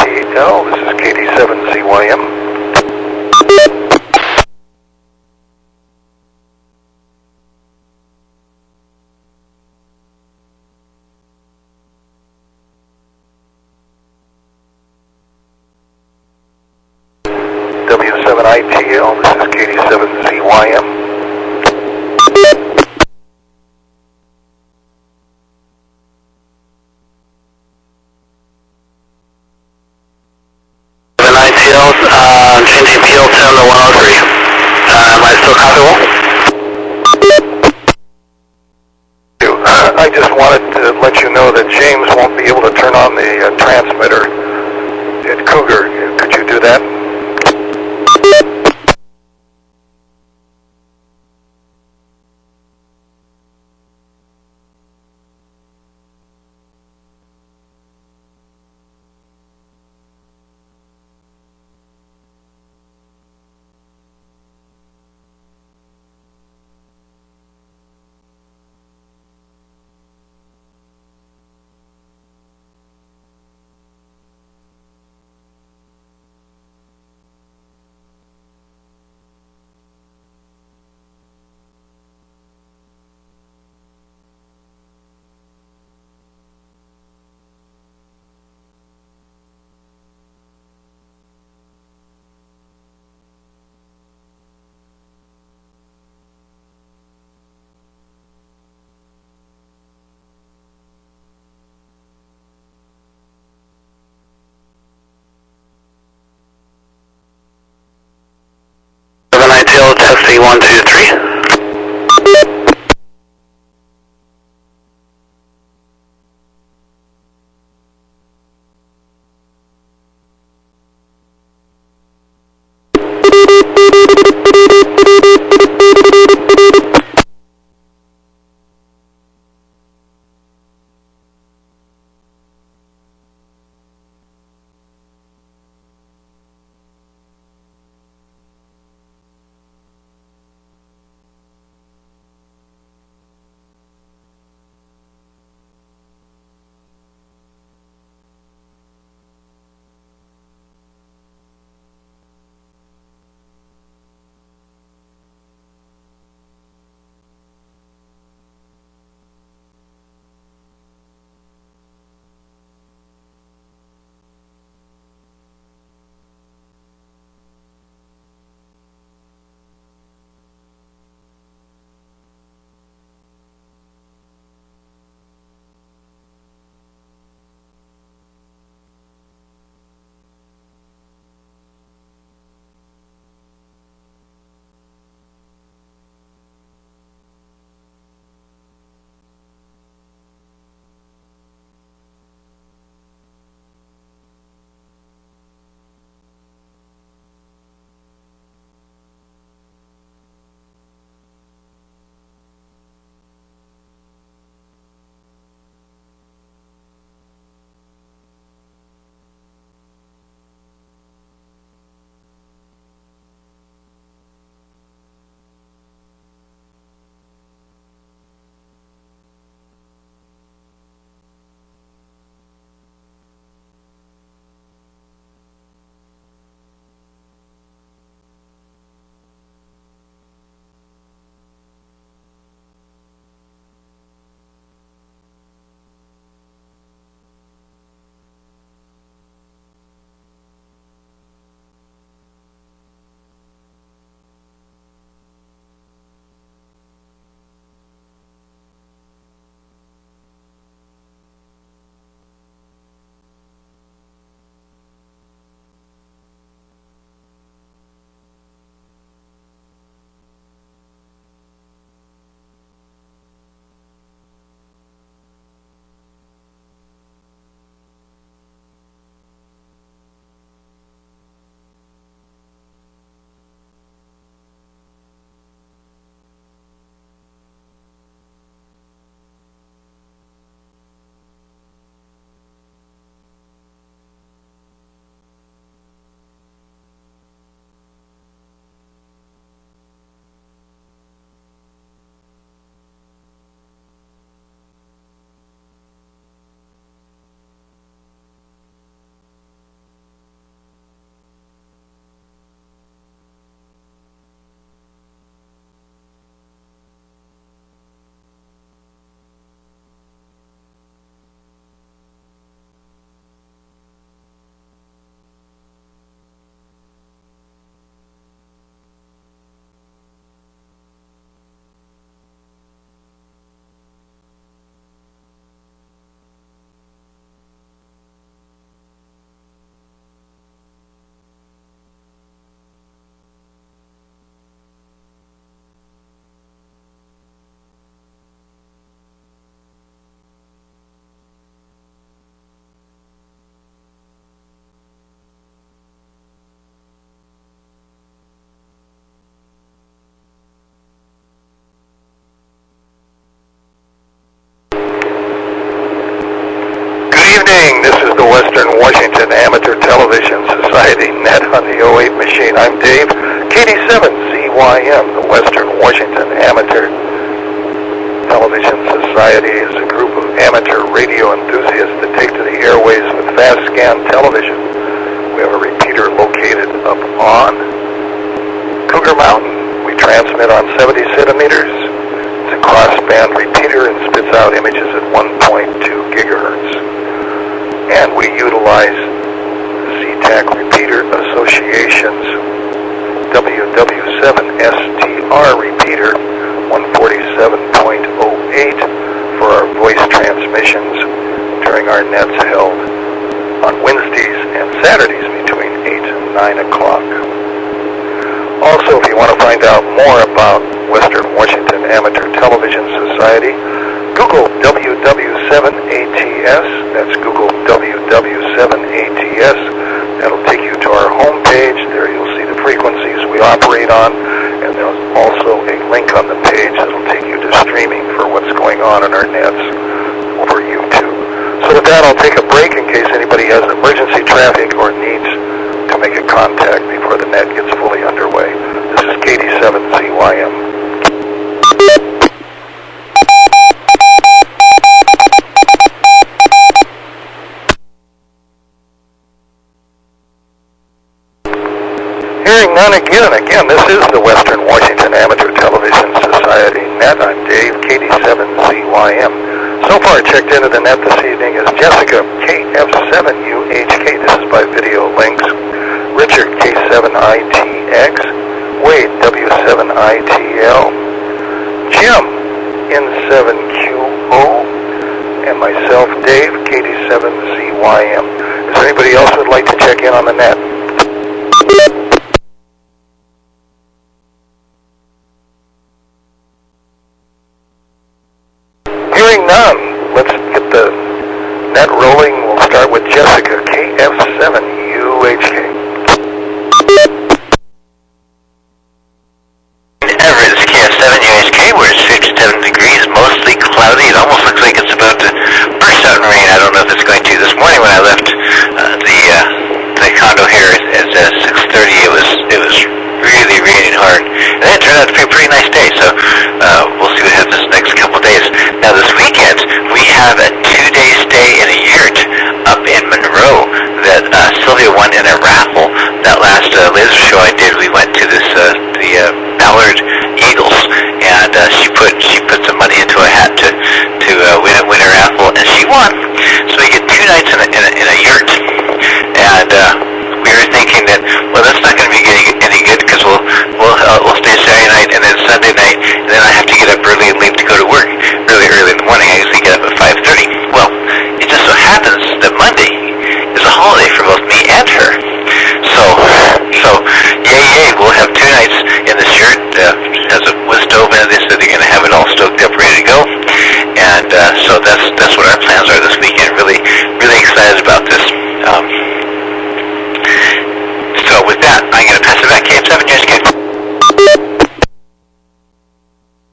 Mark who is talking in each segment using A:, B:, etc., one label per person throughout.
A: WW7ATL, this is KD7ZYM. W7ITL, this is KD7ZYM.
B: Changing PL 10 to 103. Am I still comfortable?
A: I just wanted to let you know that James won't be able to turn on the transmitter at Cougar. Could you do that?
B: Testing 1, 2, 3.
A: net on the 08 machine. I'm Dave. KD7ZYM, the Western Washington Amateur Television Society, is a group of amateur radio enthusiasts that take to the airways with fast scan television. We have a repeater located up on Cougar Mountain. We transmit on 70 centimeters. It's a crossband repeater and spits out images at 1.2 gigahertz. And we utilize ZTAC Repeater Association's WW7STR repeater 147.08 for our voice transmissions during our nets held on Wednesdays and Saturdays between 8 and 9 o'clock. Also, if you want to find out more about Western Washington Amateur Television Society, Google WW7ATS. That's Google WW7ATS. That'll take you to our homepage. There you'll see the frequencies we operate on, and there's also a link on the page that'll take you to streaming for what's going on in our nets over YouTube. So with that, I'll take a break in case anybody has emergency traffic or needs to make a contact before the net gets fully underway. This is KD7ZYM. Hearing none again, this is the Western Washington Amateur Television Society net. I'm Dave, KD7ZYM. So far checked into the net this evening is Jessica, KF7UHK. This is by video links. Richard, K7ITX. Wade, W7ITL. Jim, N7QO. And myself, Dave, KD7ZYM. Is there anybody else who would like to check in on the net? Hearing none, let's get the net rolling. We'll start with Jessica, KF7UHK.
B: Everett, KF7UHK, where it's 57 degrees, mostly cloudy. It almost looks like it's about to burst out in rain. I don't know if it's going to. This morning when I left the condo here at 6:30, it was really raining hard. And then it turned out to be a pretty nice day, so we'll see what happens the next couple days. Now this weekend, we have a 2-day stay in a yurt up in Monroe that Sylvia won in a raffle. That last laser show I did, we went to the Ballard Eagles, and she put some money into a hat to win a raffle, and she won. So we get 2 nights in a yurt, and we were thinking that, well, that's not going to be getting any good because we'll stay Saturday night and then Sunday night, and then I have to get up early and leave to go to work really early in the morning. I usually get up at 5:30. Well, it just so happens that Monday is a holiday for both me and her. So yay, we'll have 2 nights in this yurt. Has a wood stove in it. They said they're going to have it all stoked up, ready to go. And so that's what our plans are this weekend. Really excited about this. So with that, I'm going to pass it back to KF7UHK.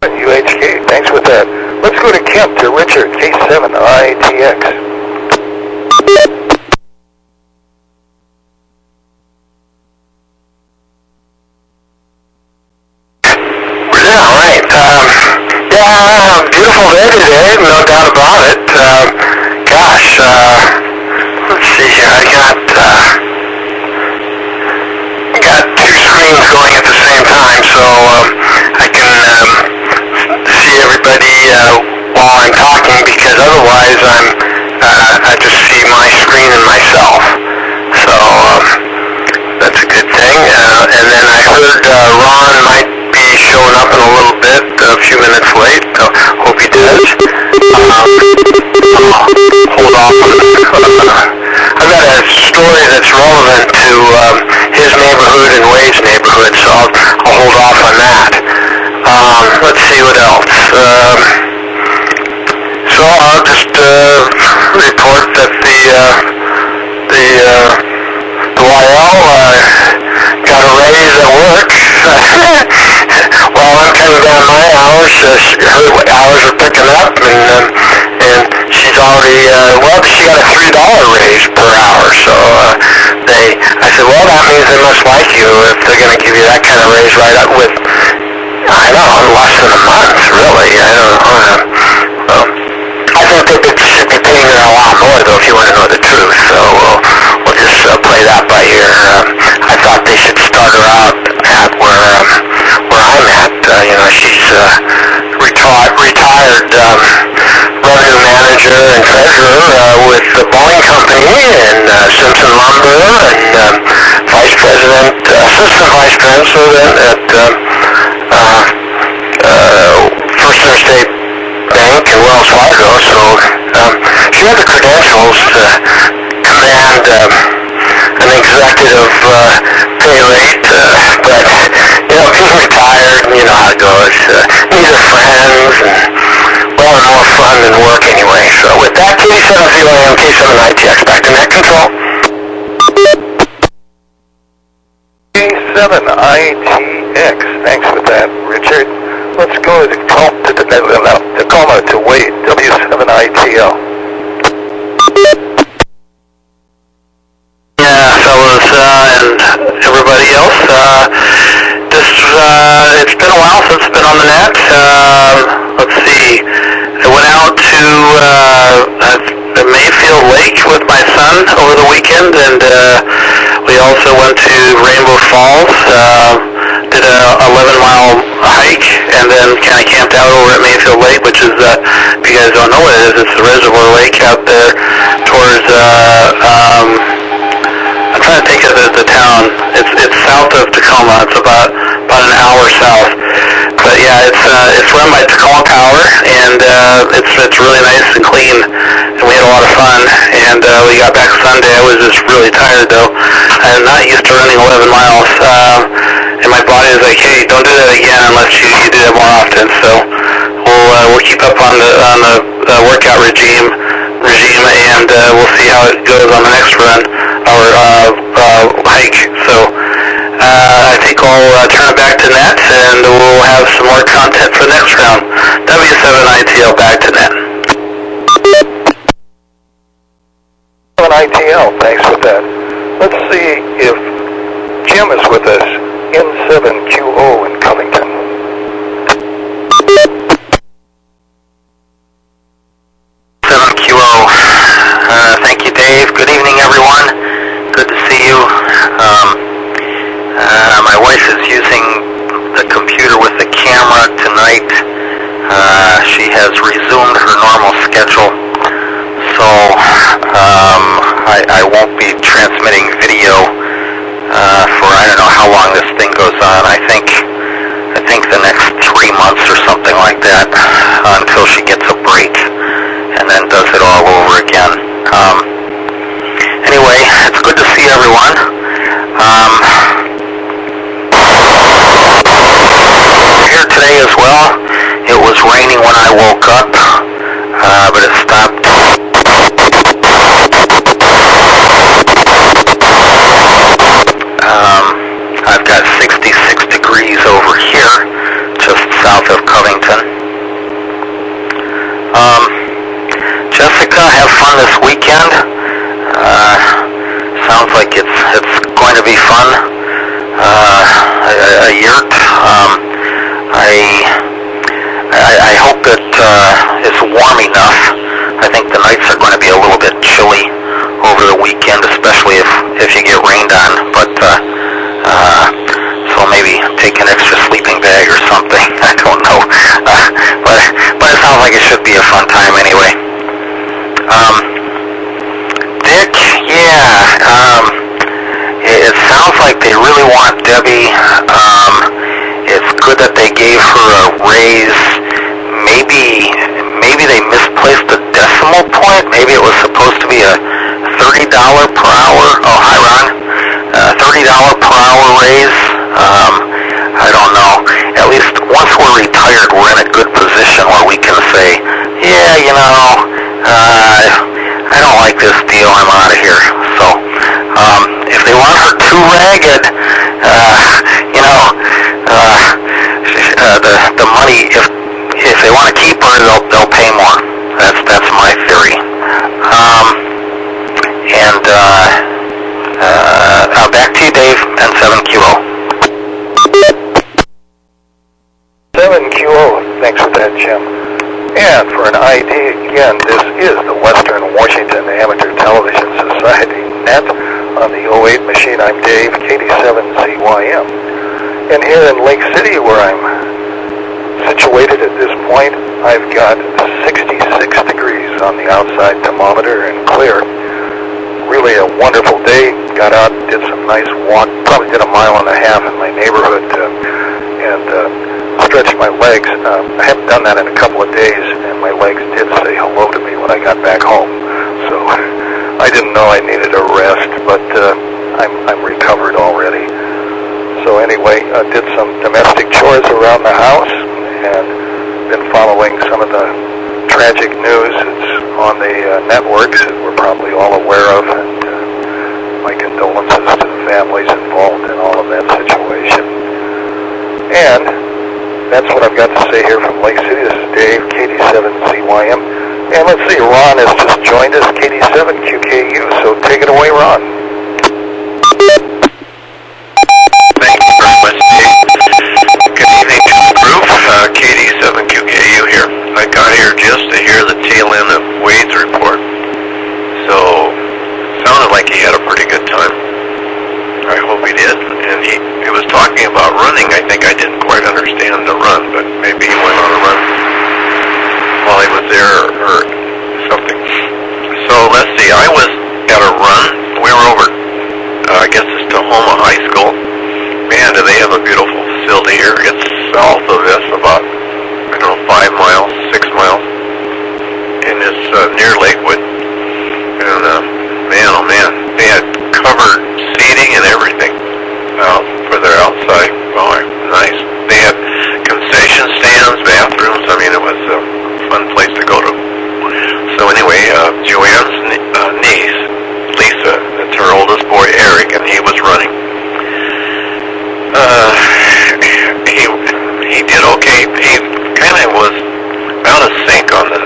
A: UHK, thanks with that. Let's go to Kent, to Richard, K7ITX.
C: Beautiful day today, no doubt about it. Let's see here. I got 2 screens going at the same time, so I can see everybody while I'm talking, because otherwise I just see my screen and myself. So that's a good thing. And then I heard Ron might be showing up in a little bit, a few minutes late. Hope he does. Hold off. I've got a story that's relevant to his neighborhood and Wade's neighborhood, so I'll hold off on that. Let's see what else. So I'll just report that the YL got a raise at work. While I'm cutting down my hours, her hours are picking up, and she's already, she got a $3 raise per hour, so I said, well, that means because they must like you if they're going to give you that kind of raise right up with, I don't know, less than a month, really. I don't know. I think they should be paying her a lot more, though, if you want to know the truth. So we'll just play that by ear. I thought they should start her out at where I'm at. She's retired revenue manager and treasurer with the Boeing Company and Simpson Lumber and assistant vice president at First Interstate Bank and Wells Fargo. So she had the credentials to command an executive pay rate, but being retired, you know how it goes. These are friends, and more fun than work anyway. So with that, KD7ATM, K7ITX, back to net control.
A: K7ITX, thanks for that, Richard. Let's go to Tacoma to Wade, W7ITL.
C: Yeah, fellas, and everybody else, it's been a while since it's been on the net. Let's see, I went out to Mayfield Lake with my son over the weekend, and we also went to Rainbow Falls, did a 11-mile hike, and then kind of camped out over at Mayfield Lake, which is, if you guys don't know what it is, it's the Reservoir Lake out there towards, I'm trying to think of the town. It's south of Tacoma. It's about an hour south. But yeah, it's run by Tacoma Power, and it's really nice and clean. And we had a lot of fun. And we got back Sunday. I was just really tired though. I'm not used to running 11 miles. And my body is like, hey, don't do that again unless you do that more often. So we'll keep up on the workout regime, and we'll see how it goes on the next run. Our hike. So I think I'll turn it back to net, and we'll have some more content for the next round. W7ITL, back to net.
A: W7ITL, thanks for that. Let's see if Jim is with us, N7QO in Covington.
B: Thank you, Dave. Good evening, everyone. Good to see you. My wife is using the computer with the camera tonight. She has resumed her normal schedule, so I won't be transmitting video for I don't know how long this thing goes on. I think the next 3 months or something like that, until she gets a break and then does it all over again. Anyway, it's good to see everyone. Here today as well. It was raining when I woke up, but it stopped. I've got 66 degrees over here, just south of Covington. Jessica, have fun this weekend. Sounds like it's going to be fun. A yurt. I hope that it's warm enough. I think the nights are going to be a little bit chilly over the weekend, especially if you get rained on. But so maybe take an extra sleeping bag or something. I don't know. But it sounds like it should be a fun time anyway. Dick, yeah. It sounds like they really want Debbie. It's good that they gave her a raise. Maybe they misplaced the decimal point. Maybe it was supposed to be a $30 per hour. Oh, hi, Ron. $30 per hour raise. I don't know. At least once we're retired, we're in a good position where we can say, yeah, I don't like this deal. I'm out of here. So if they want her too ragged, the money, if they want to keep her, they'll pay more. That's my theory. Back to you, Dave.
A: that, Jim. And for an ID, again, this is the Western Washington Amateur Television Society net on the 08 machine. I'm Dave, KD7ZYM. And here in Lake City, where I'm situated at this point, I've got 66 degrees on the outside thermometer and clear. Really a wonderful day. Got out, did some nice walk, probably did a mile and a half in my neighborhood, and stretched my legs. I haven't done that in a couple of days, and my legs did say hello to me when I got back home. So I didn't know I needed a rest, but I'm recovered already. So anyway, did some domestic chores around the house, and been following some of the tragic news that's on the networks that we're probably all aware of, and my condolences to the families involved in all of that situation. And that's what I've got to say here from Lake City. This is Dave, KD7ZYM. And let's see, Ron has just joined us, KD7QKU, so take it away, Ron.
C: Thank you very much, Dave. Good evening to the group. KD7QKU here. I got here just to hear the tail end of Wade's report. So, sounded like he had a pretty good time. I hope he did. And he was talking about running. I think I didn't quite understand the run, but maybe he went on a run while he was there or something. So let's see, I was at a run. We were over, I guess it's Tahoma High School. Man, do they have a beautiful facility here. It's south of this, about, 5 miles, 6 miles. And it's near Lakewood. And man, oh man, they had covered seating and everything out for their outside. Oh, nice. They had concession stands, bathrooms. I mean, it was a fun place to go to. So anyway, Joanne's niece, Lisa, that's her oldest boy, Eric, and he was running. He did okay. He kind of was out of sync on the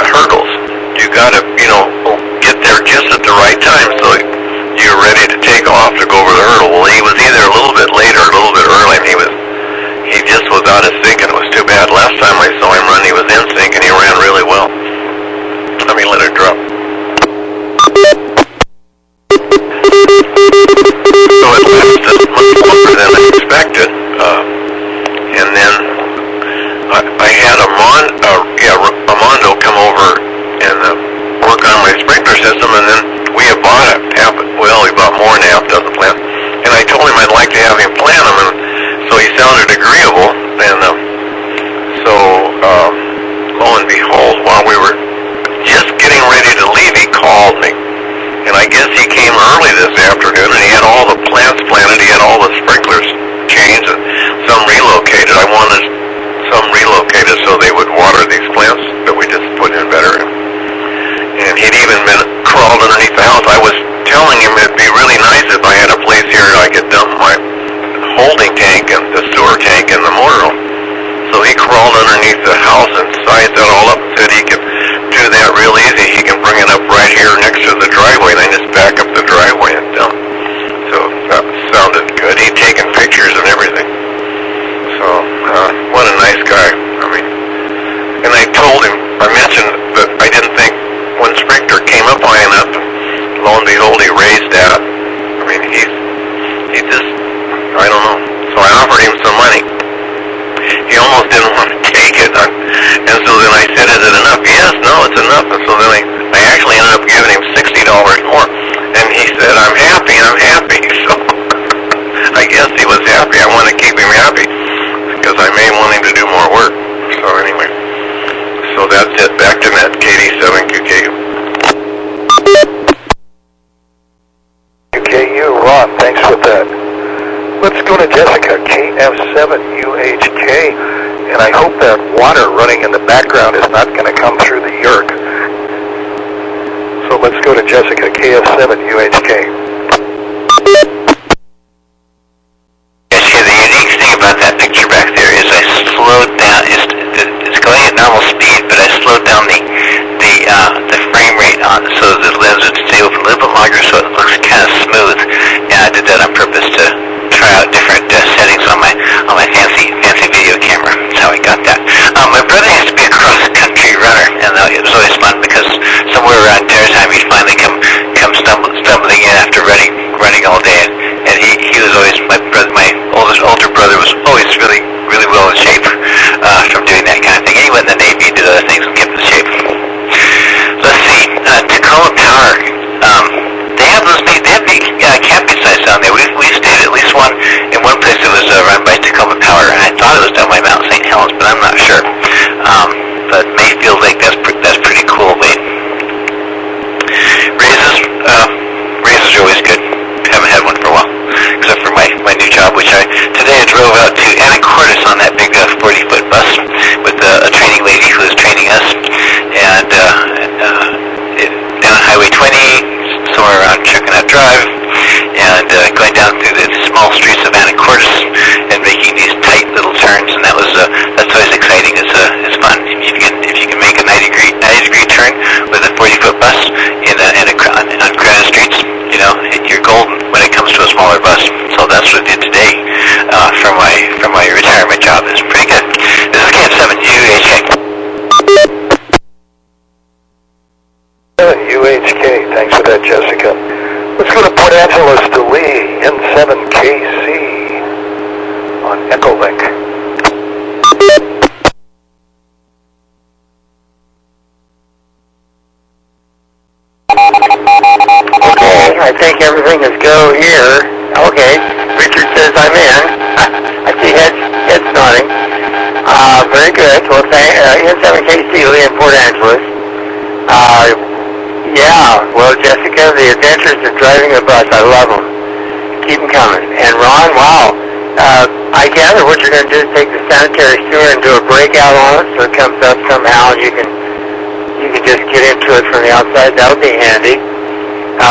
C: hurdles. You got to, get there just at the right time so you're ready to take off to go over the hurdle. Well, he was either a little bit late or a little bit early, and he just was out of sync, and it was too bad. Last time I saw him run, he was in sync, and he ran really well. Let me let it drop. So it lasted much longer than I expected, and then I had Armando come over and work on my sprinkler system, and then we bought more than half a dozen plants, and I told him I'd like to have him plant them, and so he sounded agreeable, and lo and behold, while we were just getting ready to leave, he called me, and I guess he came early this afternoon, and he had all the plants planted, he had all the sprinklers changed, and some relocated. I wanted some relocated so they would water these plants that we just put in better. And he'd even crawled underneath the house. I was telling him it'd be really nice if I had a place here I could dump my holding tank and the sewer tank and the motor room. So he crawled underneath the house and sized it all up and said he could do that real easy. He can bring it up right here next to the driveway, and then just back up the driveway and dump. So that sounded good. He'd taken pictures and everything. So, what a nice guy. I mean, and I told him, I mentioned that I didn't think when Sprinkler came up high enough, lo and behold, he raised that. I mean, he just, I don't know. So I offered him some money. He almost didn't want to take it. And so then I said, is it enough? Yes, no, it's enough. And so then I actually ended up giving him $60 more. And he said, I'm happy. So I guess he was happy. I want to keep him happy because I may want him to do more work. So anyway, so that's it. Back to net, KD7QKU.
A: QKU, Ron, thanks for that. Let's go to Jessica, KF7UHK, and I hope that water running in the background is not going to come through the yurk. So let's go to Jessica, KF7UHK.
B: Yeah, the unique thing about that picture back there is I slowed down. It's going at normal speed, but I slowed down the frame rate on it so the lens would stay open a little bit longer, so it looks kind of smooth. And I did that on purpose to try out different settings on my fancy video camera. That's how I got honest with you, today from my retirement job. It's pretty good. This is KF7UHK.
A: UHK, thanks for that, Jessica. Let's go to Port Angeles to Lee, N7KC on Echolink.
C: Okay, I think everything is go here. Okay, Richard says I'm in. I see heads nodding. Very good. Well, N7KC, Lee in Port Angeles. Yeah, well, Jessica, the adventures of driving a bus, I love them. Keep them coming. And Ron, wow. I gather what you're going to do is take the sanitary sewer and do a breakout on it so it comes up somehow and you can just get into it from the outside. That would be handy.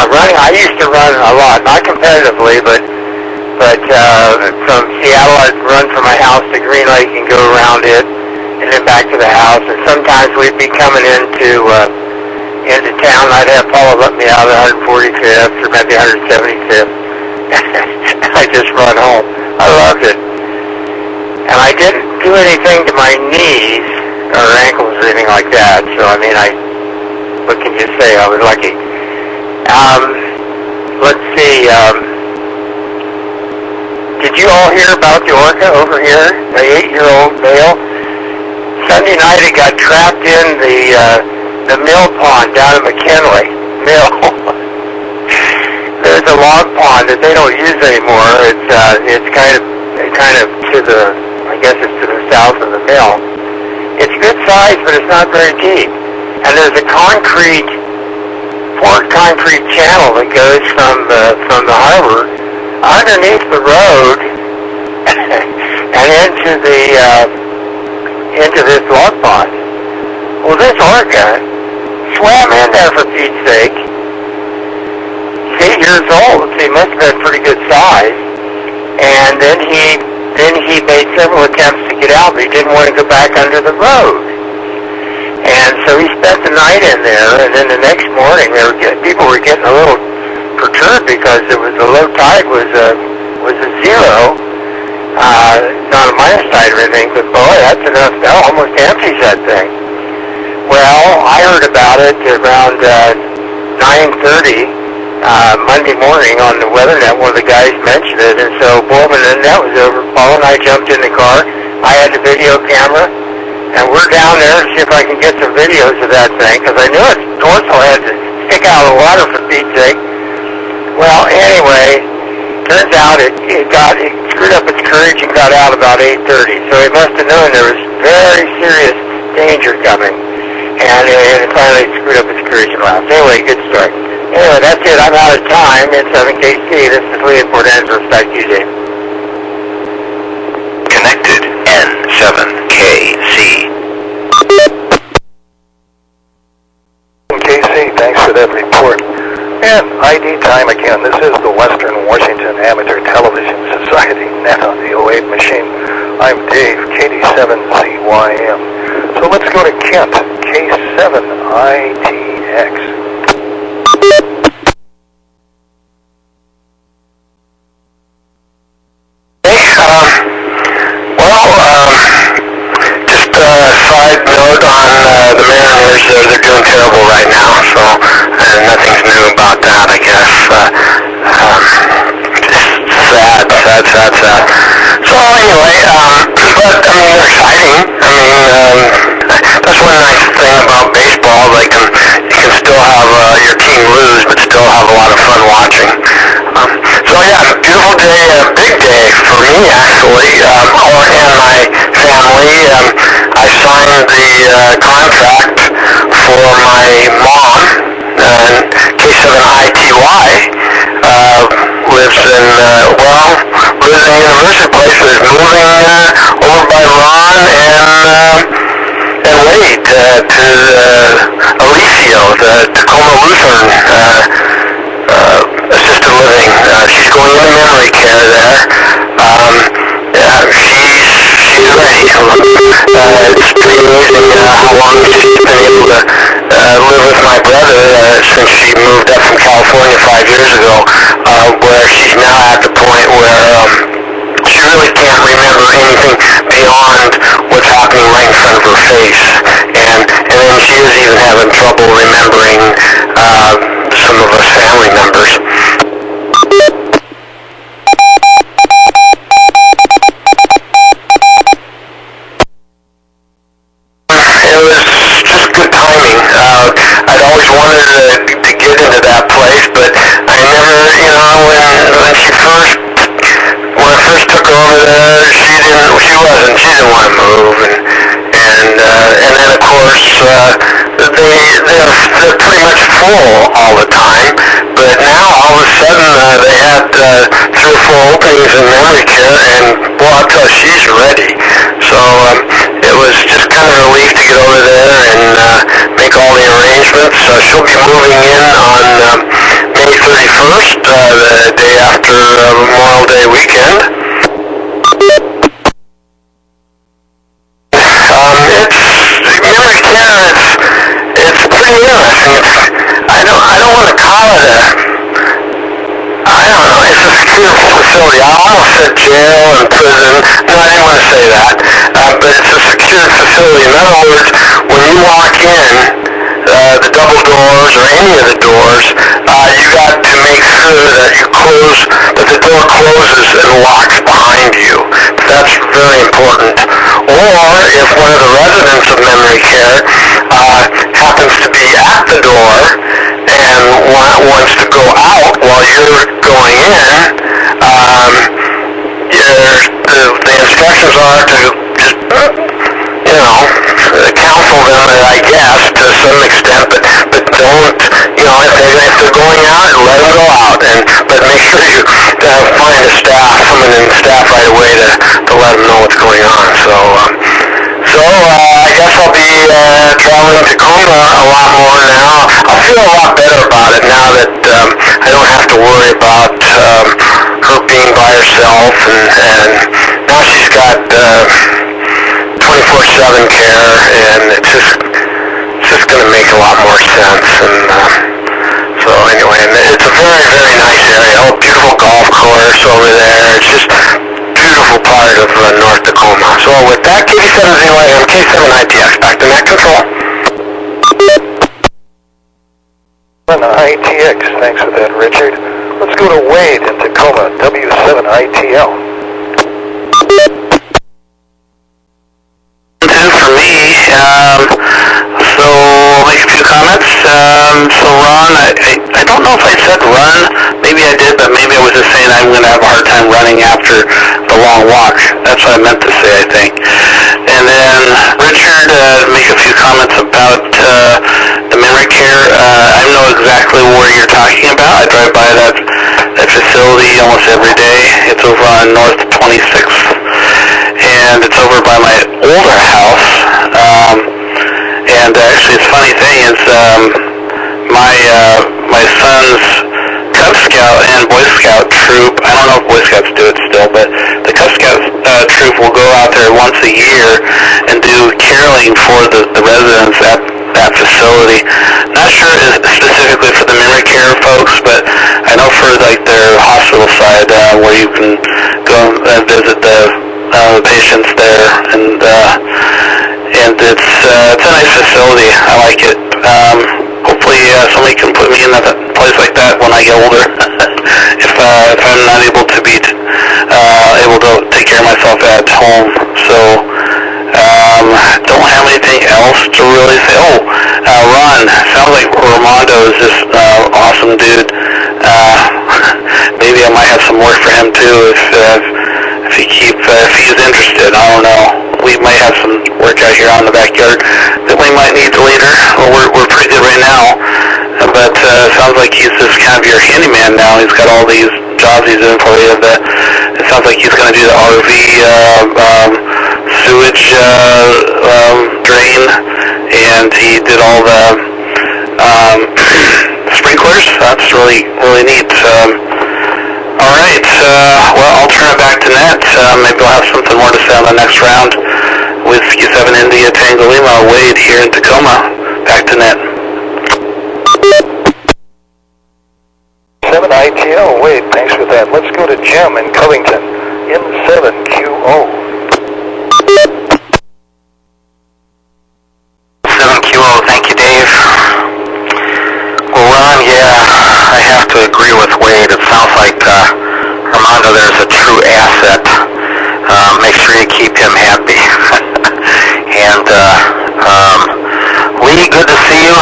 C: Running, I used to run a lot, not competitively, but from Seattle I'd run from my house to Green Lake and go around it and then back to the house. And sometimes we'd be coming into town. I'd have Paula let me out at 145th or maybe 175th. I just run home. I loved it. And I didn't do anything to my knees or ankles or anything like that. So, I mean, what can you say? I was lucky. Let's see. Did you all hear about the orca over here? The 8-year-old male? Sunday night it got trapped in the mill pond down in McKinley Mill. There's a log pond that they don't use anymore. It's kind of to the, I guess it's to the south of the mill. It's good size, but it's not very deep. And there's a poured concrete channel that goes from the harbor underneath the road and into this log pond. Well, this orca swam in there, for Pete's sake. He's 8 years old, so he must have been pretty good size. And then he made several attempts to get out, but he didn't want to go back under the road. And so he spent the night in there, and then the next morning people were getting a little perturbed because the low tide was a zero, not a minus tide or anything, but boy, that's enough. That almost empties that thing. Well, I heard about it around 9:30 Monday morning on the weather net. One of the guys mentioned it, and so boy, when the net was over, Paul and I jumped in the car. I had the video camera, and we're down there to see if I can get some videos of that thing, because I knew its dorsal had to stick out of the water, for Pete's sake. Well, anyway, turns out it screwed up its courage and got out about 8:30. So it must have known there was very serious danger coming. And it finally screwed up its courage and left. Anyway, good story. Anyway, that's it. I'm out of time. N7KC. This is Lee in Port Angeles. Back to you, Dave.
B: Connected. N7KC.
A: KC, thanks for that report. And ID time again. This is the Western Washington Amateur Television Society net on the 08 machine. I'm Dave, KD7ZYM. So let's go to Kent, K7ITX.
C: Just a side note on the Mariners. They're doing terrible right now, so nothing's new about that, I guess. Just sad. So anyway, but I mean, they're exciting. I mean, that's one nice thing about baseball. You can still have your team lose, but still have a lot of fun watching. So yeah, beautiful day, a big day for me actually, and my family. I signed the contract for my mom, K7ITY, lives in the university place, but is moving over by Ron and Wade to Alicio, the Tacoma Lutheran assisted living. She's going into memory care there. She's ready. It's pretty amazing how long she's been able to live with my brother since she moved up from California 5 years ago, where she's now at the point where beyond what's happening right in front of her face. And then she is even having trouble remembering some of us family members. It was just good timing. I'd always wanted to get into that place, but I never, when I first took over there, she didn't want to move, and then of course they're pretty much full all the time. But now all of a sudden they had 3 or 4 openings in memory care, and boy, I'll tell you, she's ready. So it was just kind of a relief to get over there and make all the arrangements. She'll be moving in on May 31st, the day after Memorial Day weekend. Memory care, it's pretty interesting. I don't want to call it it's a secure facility. I almost said jail and prison. No, I didn't want to say that. But it's a secure facility. In other words, when you walk in, the double doors or any of the doors, you got to make sure that the door closes and locks behind you. That's very important. Or if one of the residents of memory care happens to be at the door and wants to go out while you're going in, the instructions are to just, counsel them, I guess, to some extent, but don't, if they're going out, let them go out, but make sure you find someone in staff right away to let them know what's going on. So I guess I'll be traveling to Tacoma a lot more now. I'll feel a lot better about it now that I don't have to worry about her being by herself, and now she's got 24/7 care, and it's just going to make a lot more sense. And so anyway, and it's a very, very nice area. Oh, beautiful golf course over there. It's just beautiful part of North Tacoma. So with that, KD7ATS, K7ITX, back to net control.
A: ITX, thanks for that, Richard. Let's go to Wade in Tacoma, W7ITL.
C: For me, so I'll make a few comments. So Ron, I don't know if I said run. Maybe I did, but maybe I was just saying I'm going to have a hard time running after the long walk. That's what I meant to say, I think. And then Richard, make a few comments about the memory care. I know exactly where you're talking about. I drive by that facility almost every day. It's over on North 26th, and it's over by my older house. And actually, the funny thing is, my son's Cub Scout and Boy Scout troop, I don't know if Boy Scouts do it still, but the Cub Scout troop will go out there once a year and do caroling for the residents at that facility. Not sure specifically for the memory care folks, but I know for like their hospital side where you can go and visit the patients there, and it's a nice facility. I like it. Hopefully somebody can put me in a place like that when I get older. if I'm not able to be able to take care of myself at home. So don't have anything else to really say. Ron, sounds like Ramondo is this awesome dude. Maybe I might have some work for him too if he's interested. I don't know. We might have some work out here on the backyard that we might need later. Well, we're pretty good right now, but sounds like he's just kind of your handyman now. He's got all these jobs he's doing for you. It sounds like he's going to do the RV sewage drain, and he did all the sprinklers. That's really, really neat. All right, well, I'll turn it back to Nat. Maybe we'll have something more to say on the next round with Q7 India Tango Lima, Wade here in Tacoma. Back to Nat.
A: 7ITL, Wade, thanks for that. Let's go to Jim in Covington, in 7QO.
C: here with Wade. It sounds like Armando there's a true asset. Make sure you keep him happy. And Lee, good to see you.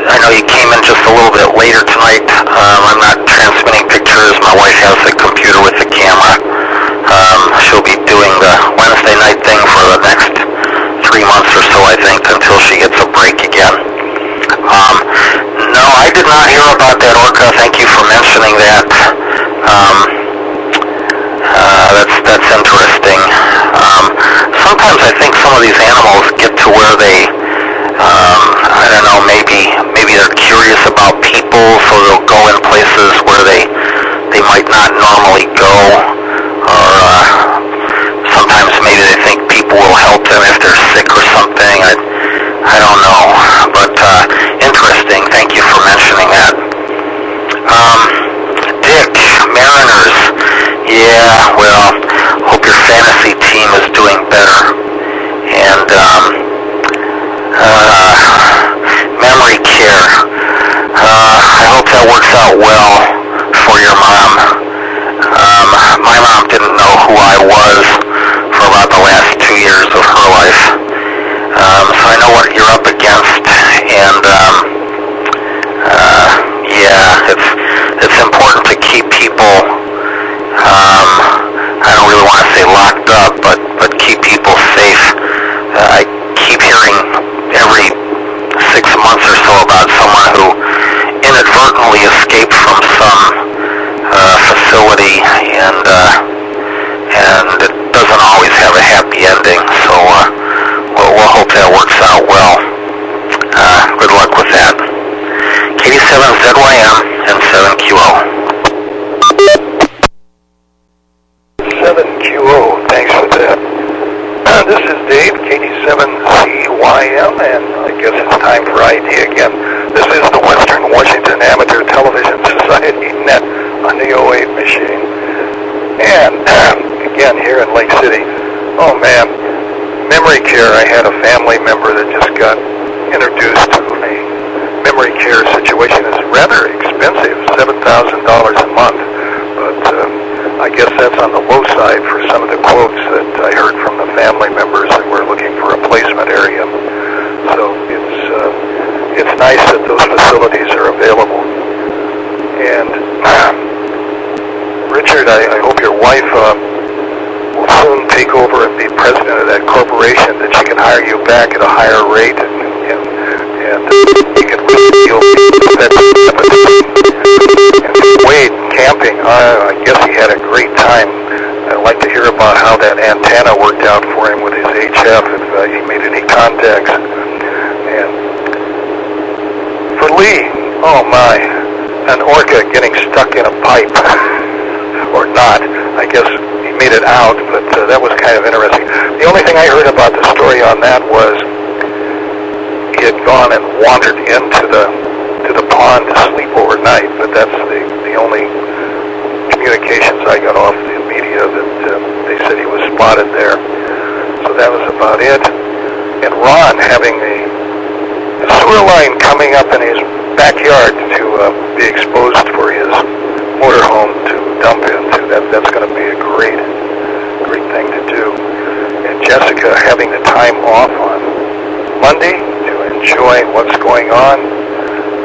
C: I know you came in just a little bit later tonight. I'm not transmitting pictures. My wife has the computer with the camera. She'll be doing the Wednesday night thing for the next 3 months or so, I think, until she gets a break again. No, I did not hear about that orca. Thank you for mentioning that. That's interesting. Sometimes I think some of these animals get to where they, I don't know, maybe they're curious about people, so they'll go in places where they might not normally go, or sometimes maybe they think people will help them if they're sick or something. I don't know, but interesting. Thank you for mentioning that. Dick, Mariners. Yeah, well, hope your fantasy team is doing better. And memory care. I hope that works out well for your mom. My mom didn't know who I was for about the last 2 years of her life. So I know what you're up against, and yeah, it's important to keep people, I don't really want to say locked up, but keep people safe. I keep hearing every 6 months or so about someone who inadvertently escaped from some facility, and it doesn't always have a happy ending, so we'll hope that works out well. Good luck with that. KD7ZYM and 7QO.
A: 7QO, thanks for that. This is Dave, KD7CYM, and I guess it's time for ID again. This is the Western Washington Amateur Television Society net on the 08 machine. And again, here in Lake City, oh man, memory care. I had a family member that just got introduced to a memory care situation. It's rather expensive, $7,000 a month, but I guess that's on the low side for some of the quotes that I heard from the family members that were looking for a placement area. So it's nice that those facilities are available. And Richard, I hope your wife will soon take over and be president of that corporation, that she can hire you back at a higher rate, and you can really deal with that. And Wade, camping, I guess he had a great time. I'd like to hear about how that antenna worked out for him with his HF, if he made any contacts. And for Lee, oh my, an orca getting stuck in a pipe, or not. I guess he made it out, but that was kind of interesting. The only thing I heard about the story on that was he had gone and wandered into the pond to sleep overnight, but that's the only communications I got off the media, that they said he was spotted there. So that was about it. And Ron having a sewer line coming up in his backyard to be exposed for his motorhome to dump into. That's going to be a great thing to do. And Jessica having the time off on Monday to enjoy what's going on.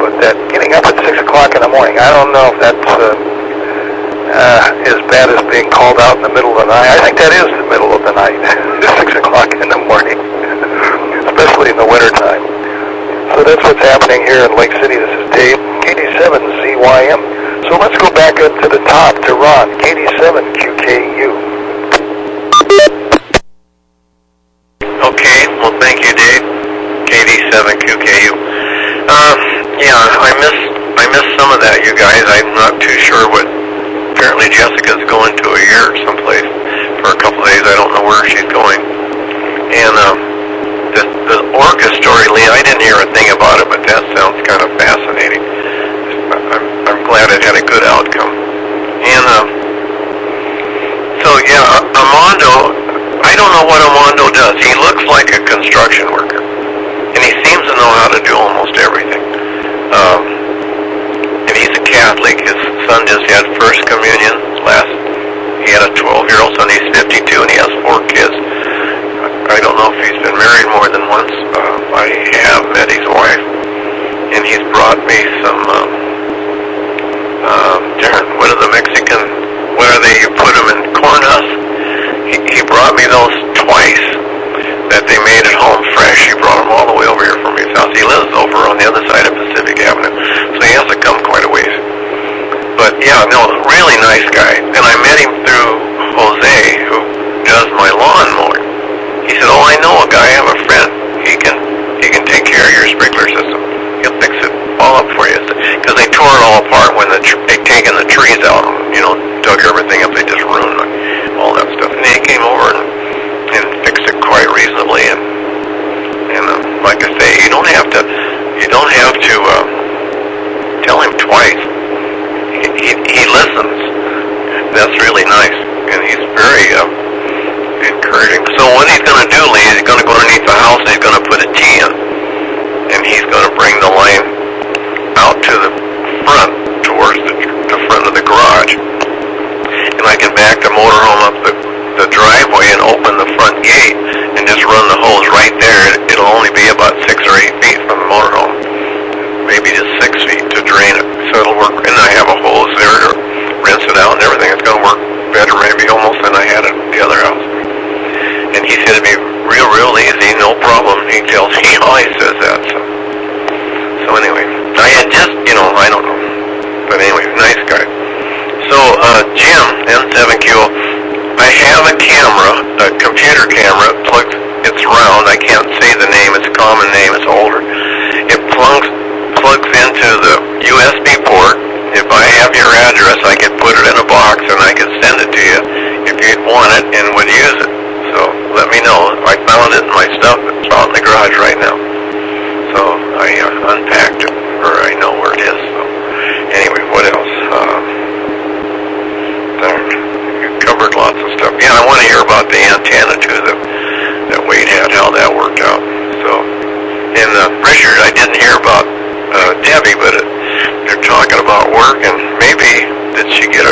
A: But that getting up at 6 o'clock in the morning, I don't know if that's as bad as being called out in the middle of the night. I think that is the middle of the night, 6 o'clock in the morning, especially in the wintertime. So that's what's happening here in Lake City. This is Dave, KD7ZYM. So let's go back up to the top to Ron, KD7QKU.
D: Okay, well thank you, Dave. KD7QKU. Yeah, I missed some of that, you guys. I'm not too sure what. Apparently Jessica's going to a year someplace for a couple of days. I don't know where she's going. And the orca story, Lee, I didn't hear a thing about it, but that sounds kind of fascinating. I'm glad it had a good outcome. And so yeah, Armando, I don't know what Armando does. He looks like a construction worker, and he seems to know how to do almost everything. son just had first communion he had a 12-year-old son, he's 52, and he has 4 kids. I don't know if he's been married more than once. I have met his wife, and he's brought me some, what are the Mexican, what are they, you put them in corn husks? He brought me those twice that they made at home fresh. He brought them all the way over here from his house. He lives over on the other side of Pacific Avenue, so he has to come quite a ways. But yeah, no, really nice guy. And I met him through Jose, who does my lawn mowing. He said, "Oh, I know a guy. I have a friend. He can take care of your sprinkler system. He'll fix it all up for you." Because they tore it all apart when they taken the trees out, dug everything up. They just ruined all that stuff. And he came over and fixed it quite reasonably. And like I say, you don't have to tell him twice. He listens. That's really nice, and he's very encouraging. So what he's going to do, Lee, is he's going to go underneath the house and he's going to put a T in, and he's going to bring the line out to the front, towards the front of the garage, and I can back the motorhome up the driveway and open the front gate and just run the hose right there. It'll only be about 6 or 8 feet from the motorhome, maybe just 6 feet to drain it. So it'll work, and I have a hose there to rinse it out and everything. It's going to work better maybe almost than I had at the other house. And he said it'd be real easy, no problem. He always says that. So anyway, I had just, I don't know. But anyway, nice guy. So, Jim, N7Q, I have a camera, a computer camera. It's round. I can't say the name. It's a common name. It's older. It plugs into the USB port. If I have your address, I could put it in a box and I could send it to you if you'd want it and would use it. So let me know. I found it in my stuff. It's out in the garage right now. So I unpacked it, or I know where it is. So anyway, what else? You covered lots of stuff. Yeah, I want to hear about the antenna too that Wade had, how that worked out. So in Richard, I didn't hear about Debbie, but they're talking about work, and maybe did she get a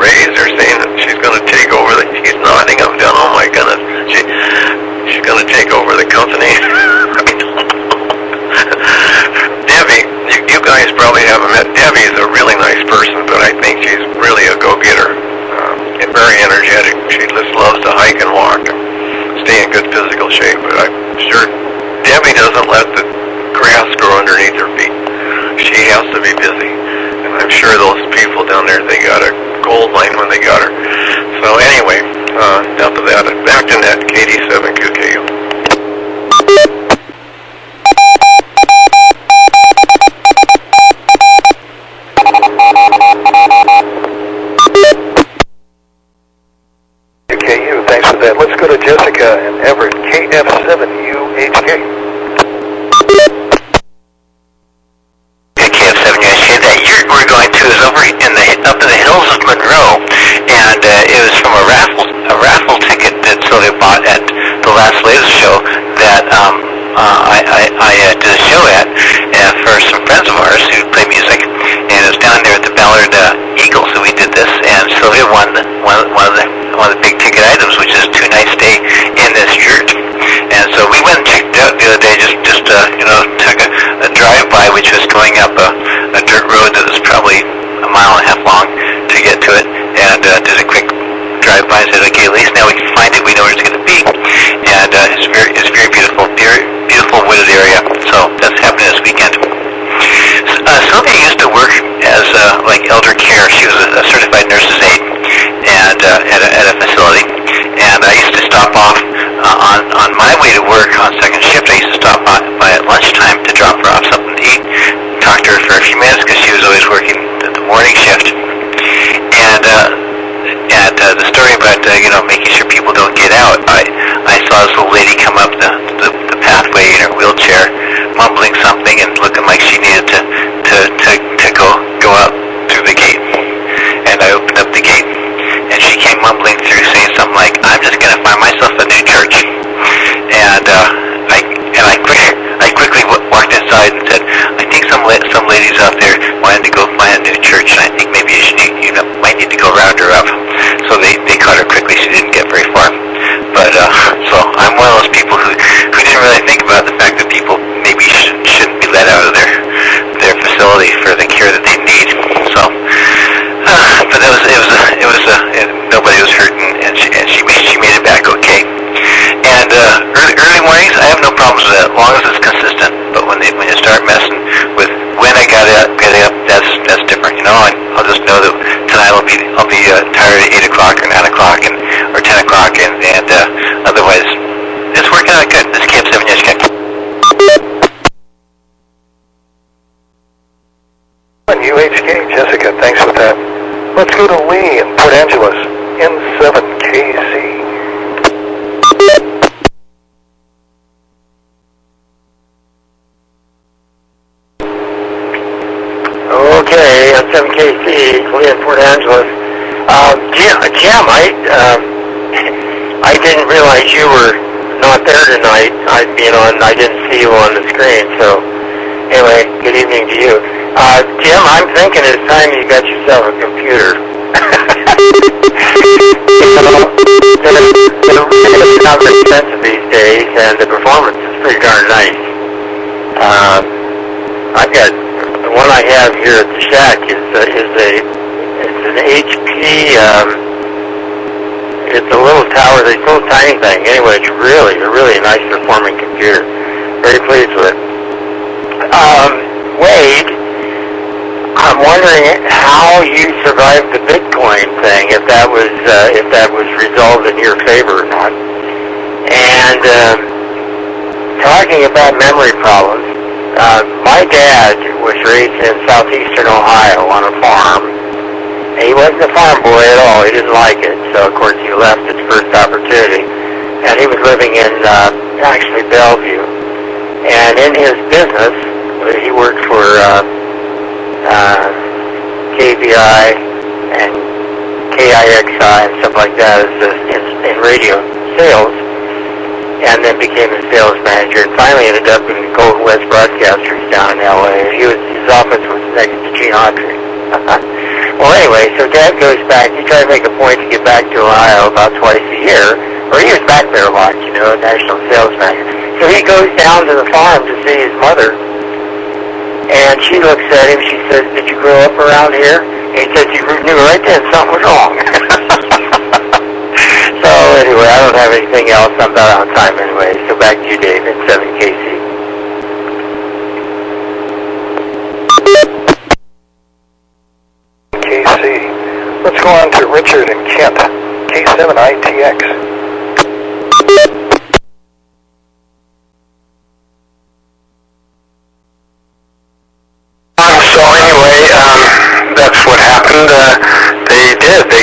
D: raise? They're saying that she's going to take over he's nodding up down. Oh my goodness, she's going to take over the company. I don't know. Debbie, you guys probably haven't met. Debbie is a really nice person, but I think she's really a go-getter, and very energetic. She just loves to hike and walk and stay in good physical shape, but I'm sure Debbie doesn't let the grass grow underneath her feet. She has to be busy, and I'm sure those people down there, they got a gold mine when they got her. So anyway, enough of that. Back to net, KD7QKU.
A: KU, thanks for that. Let's go to Jessica and Everett, KF7UHK.
B: We're going to is over up in the hills of Monroe, and it was from a raffle ticket that Sylvia bought at the last latest show that I did a show at for some friends of ours who play music, and it was down there at the Ballard Eagle. So we did this, and Sylvia won one of the big ticket items, which is a 2-night stay in this yurt. And so we went and checked it out the other day. Just took a drive-by, which was going up a dirt road that was probably a mile and a half long to get to it, and did a quick drive-by and said, okay, at least now we can find it. We know where it's going to be, and it's very beautiful, beautiful wooded area. So that's happening this weekend. Sylvia used to work as like elder care. She was a certified nurse's aide, and at a facility. And I used to stop off on my way to work on second shift. I used to stop by at lunchtime to drop her off something to eat, talk to her for a few minutes because she was always working the morning shift. And the story about making sure people don't get out. I saw this little lady come up the pathway in her wheelchair, mumbling something and looking like she needed to go out through the gate. And I opened up the gate, and she came mumbling through, saying something like, "I'm just going to find myself a new church." And I quickly walked inside and said, "I think some ladies out there wanted to go find a new church, and I think maybe you when you start messing with when I got up, that's different. You know, I'll just know that tonight I'll be tired at 8 o'clock or 9 o'clock or 10 o'clock, and otherwise it's working out good. This KF7UHK.
A: UHK, Jessica, thanks for that. Let's go to Lee in Port Angeles, N7KC.
C: Okay, N7KC, Lee in Port Angeles. Jim, I didn't realize you were not there tonight. I didn't see you on the screen, so anyway, good evening to you. Jim, I'm thinking it's time you got yourself a computer. They're really not very expensive these days, and the performance is pretty darn nice. I've got the one I have here at the shack it's an HP. It's a little tower. It's a little tiny thing. Anyway, it's really a nice performing computer. Very pleased with it. Wade, I'm wondering how you survived the Bitcoin thing, if that was resolved in your favor or not. And talking about memory problems, my dad was raised in southeastern Ohio on a farm. He wasn't a farm boy at all. He didn't like it, so of course he left his first opportunity. And he was living in actually Bellevue. And in his business, he worked for KBI and KIXI and stuff like that in radio sales, and then became a sales manager, and finally ended up in Golden West Broadcasters down in LA. His office was next to Gene Autry. Well, anyway, so Dad goes back. He tried to make a point to get back to Ohio about twice a year, or he was back there a lot, national sales manager. So he goes down to the farm to see his mother. And she looks at him, she says, "Did you grow up around here?" And he says, "You knew right then something was wrong." So anyway, I don't have anything else. I'm about on time anyway. So back to you, Dave, at 7KC.
A: KC. Let's go on to Richard in Kent, K7ITX.
C: So anyway, that's what happened. They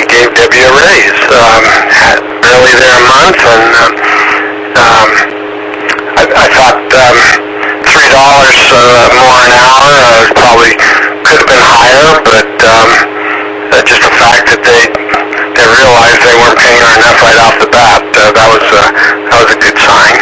C: gave Debbie a raise. Barely there a month, and I thought $3 more an hour probably could have been higher, but just the fact that they realized they weren't paying her enough right off the bat, that was a good sign.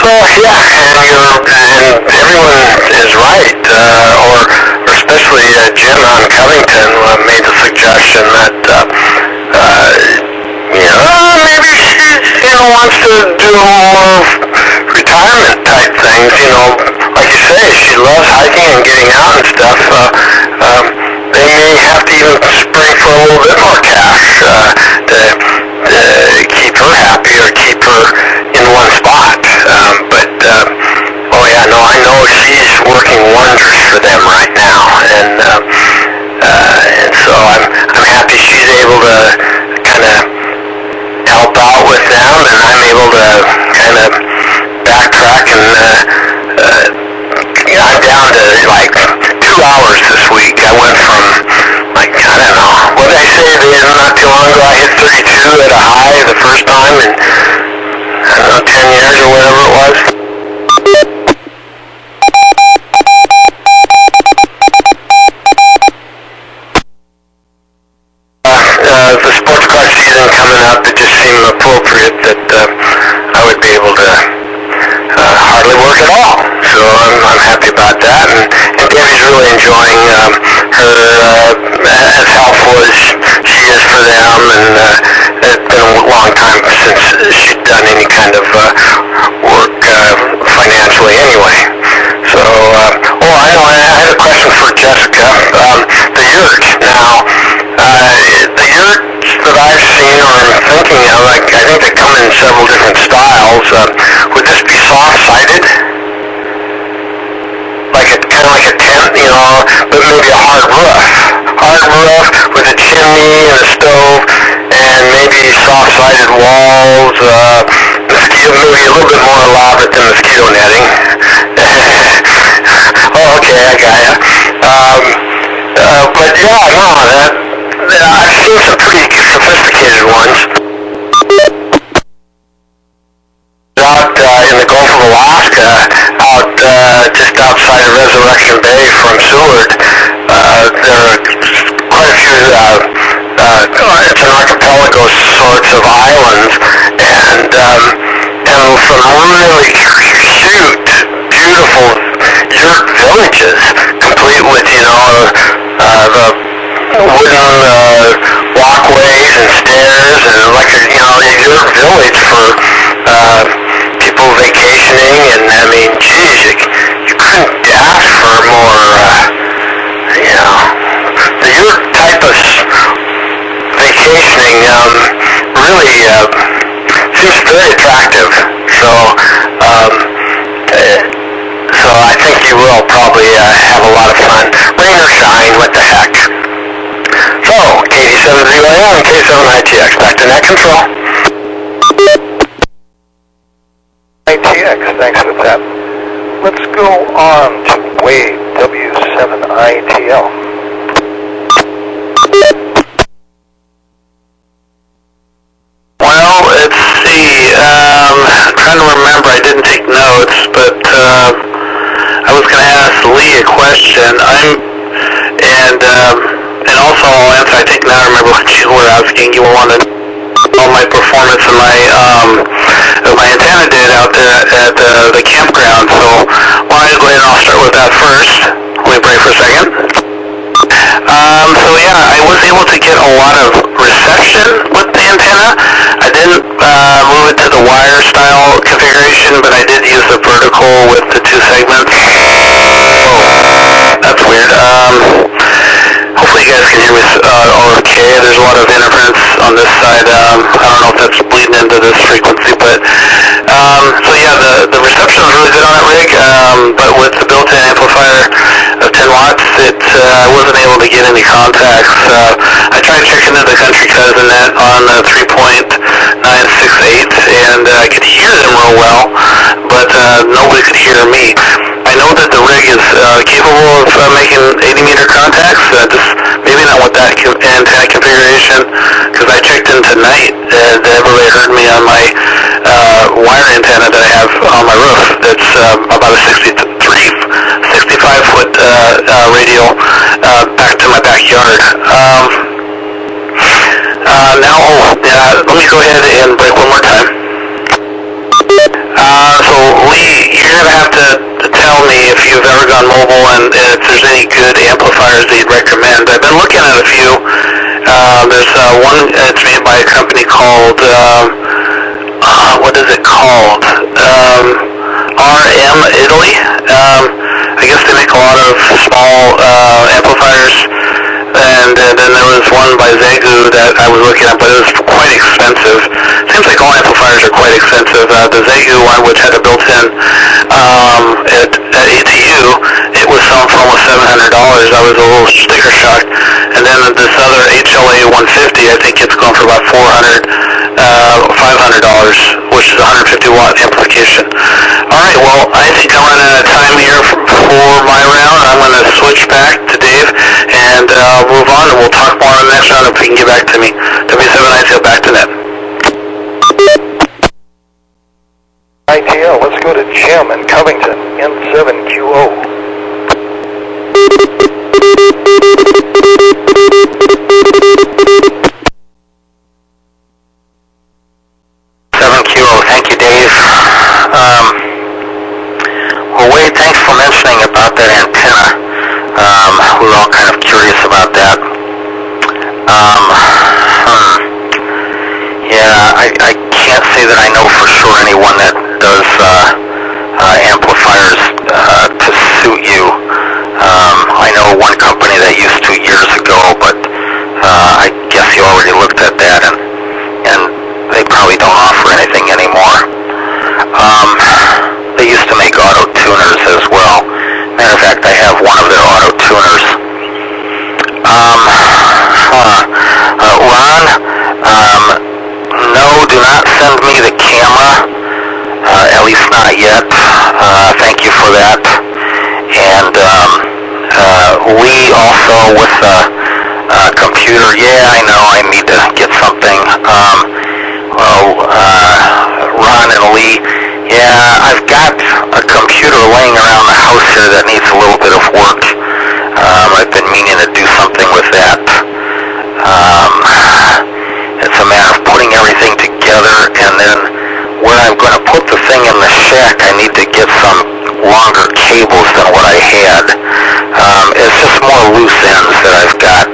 C: So yeah, and everyone is right, or especially Jim on Covington made the suggestion that maybe she wants to do more retirement type things. Like you say, she loves hiking and getting out and stuff. They may have to even spring for a little bit more cash to keep her happy or keep her in one spot. I know she's working wonders for them right now, and so I'm happy she's able to kind of help out with them, and I'm able to kind of backtrack, and I'm down to like 2 hours this week. I went from I don't know, what did I say? Not too long ago I hit 32 at a high the first time in 10 years or whatever it was. The sports car season coming up, it just seemed appropriate that I would be able to hardly work at all. So I'm happy about that, and Debbie's really enjoying her as helpful as she is for them, and it's been a long time since she'd done any kind of work financially anyway. So, I know, I had a question for Jessica. The yurt. Now, the yurts that I've seen or am thinking of, I think they come in several different styles. Would this be soft-sided? kind of like a tent, you know, but maybe a hard roof with a chimney and a stove, and maybe soft-sided walls, mosquito, maybe a little bit more elaborate than mosquito netting. Oh, okay, I got ya. But yeah, no, I've seen some pretty sophisticated ones. Out in the Gulf of Alaska, out just outside of Resurrection Bay from Seward, there are quite a few, it's an archipelago sorts of islands, and some really cute, beautiful yurt villages, complete with, you know, the wooden walkways and stairs, and like a, you know, a yurt village for people vacationing, and I mean, geez, you couldn't ask for more, you know, the yurt type of vacationing really seems very attractive. So I think you will probably have a lot of fun. Rain or shine, what the heck. So, KD7ZYM, K7ITX, back to net control.
A: ITX, thanks for that. Let's go on to WW7ATS.
C: Well, let's see. I'm trying to remember. I didn't take notes, but I was going to ask Lee a question. And also I'll answer. I think now I remember what you were asking. You wanted all my performance and my antenna did out there at the campground. So why don't I go ahead and I'll start with that first. Let me break for a second. So yeah, I was able to get a lot of reception with the antenna. I didn't move it to the wire style configuration, but I did use the vertical with the 2 segments. Oh, that's weird. Hopefully you guys can hear me okay. There's a lot of interference on this side. I don't know if that's bleeding into this frequency, but so yeah, the reception was really good on that rig, but with the built-in amplifier of 10 watts, I wasn't able to get any contacts. I tried checking into the country cousin net on 3.968, and I could hear them real well, but nobody could hear me. I know that the rig is capable of making 80-meter contacts, just maybe not with that antenna configuration, because I checked in tonight and everybody heard me on my wire antenna that I have on my roof. It's about a 65-foot radial back to my backyard. Let me go ahead and break one more time. So Lee, you're going to have to tell me if you've ever gone mobile and if there's any good amplifiers that you'd recommend. I've been looking at a few. There's one that's made by a company called, what is it called? RM Italy. I guess they make a lot of small amplifiers. And then there was one by Zegu that I was looking at, but it was quite expensive. Seems like all amplifiers are quite expensive. The Zegu one, which had a built-in at ATU, it was selling for almost $700. I was a little sticker shocked. And then this other HLA 150, I think it's going for about $500, which is a 150-watt amplification. All right, well, I think I'm running out of time here for my round. I'm going to switch back to Dave and move on, and we'll talk more on the next round if he can get back to me. W7ITL, back to net.
A: ITL, let's go to Jim in Covington, N7QO.
B: Thank you, Dave. Well, Wade, thanks for mentioning about that antenna. We were all kind of curious about that. Yeah, I can't say that I know for sure anyone that does amplifiers to suit you. I know one company that used to years ago, but I guess you already looked at that, and they probably don't offer anything anymore. They used to make auto tuners as well. Matter of fact, I have
C: Ron, no, do not send me the camera, at least not yet. Thank you for that. And Lee, also with the computer, yeah, I know I need to get something. Ron and Lee, yeah, I've got a computer laying around the house here that needs a little bit of work. I've been meaning to do something with that. It's a matter of putting everything together, and then where I'm going to put the thing in the shack, I need to get some longer cables than what I had. It's just more loose ends that I've got.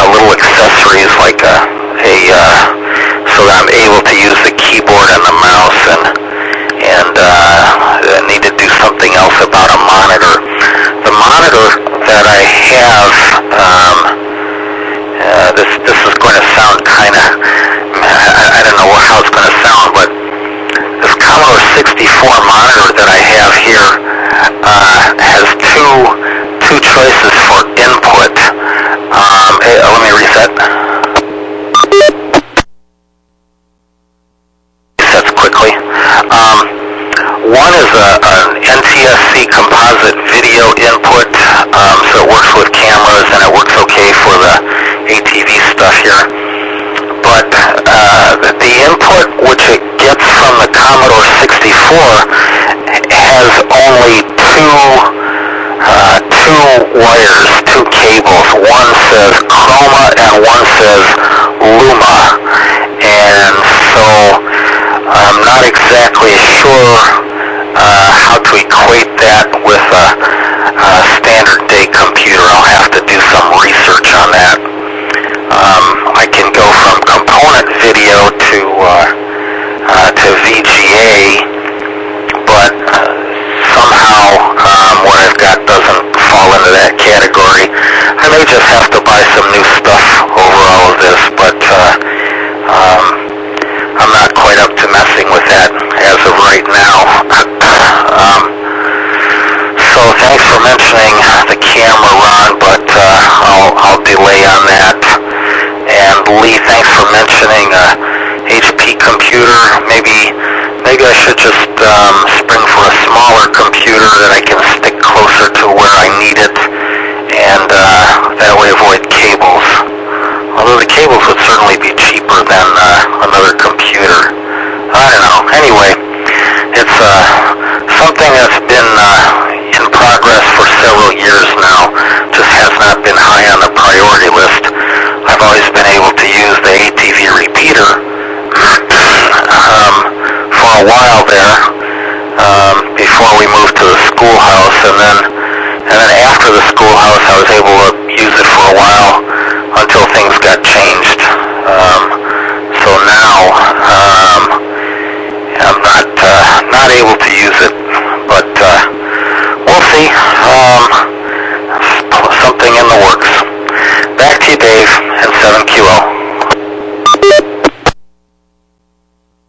C: Little accessories like so that I'm able to use the keyboard and the mouse, and I need to do something else about a monitor. The monitor that I have, this is going to sound kind of, I don't know how it's going to sound, but this Commodore 64 monitor that I have here has two choices for input. Let me reset. Resets quickly. One is an NTSC composite video input, so it works with cameras and it works okay for the ATV stuff here. But the input which it gets from the Commodore 64 has only two wires, two cables. One says Chroma and one says Luma, and so I'm not exactly sure how to equate that with a standard day computer. I'll have to do some research on that. I can go from component video to VGA, but somehow what I've got doesn't fall into that category. I may just have to buy some new stuff over all of this, but I'm not quite up to messing with that as of right now. So thanks for mentioning the camera, Ron, but I'll delay on that. And Lee, thanks for mentioning HP computer. Maybe I should just spring for a smaller computer that I can stick closer to where I need it, and that way avoid cables. Although the cables would certainly be cheaper than another computer. I don't know. Anyway, it's something that's been in progress for several years now. Just has not been high on the priority list. I've always been able to use the ATV repeater for a while there before we moved to the schoolhouse, and then after the schoolhouse I was able to use it for a while until things got changed. So now I'm not able to use it, but we'll see. Something in the works. Back to you, Dave, and 7QO.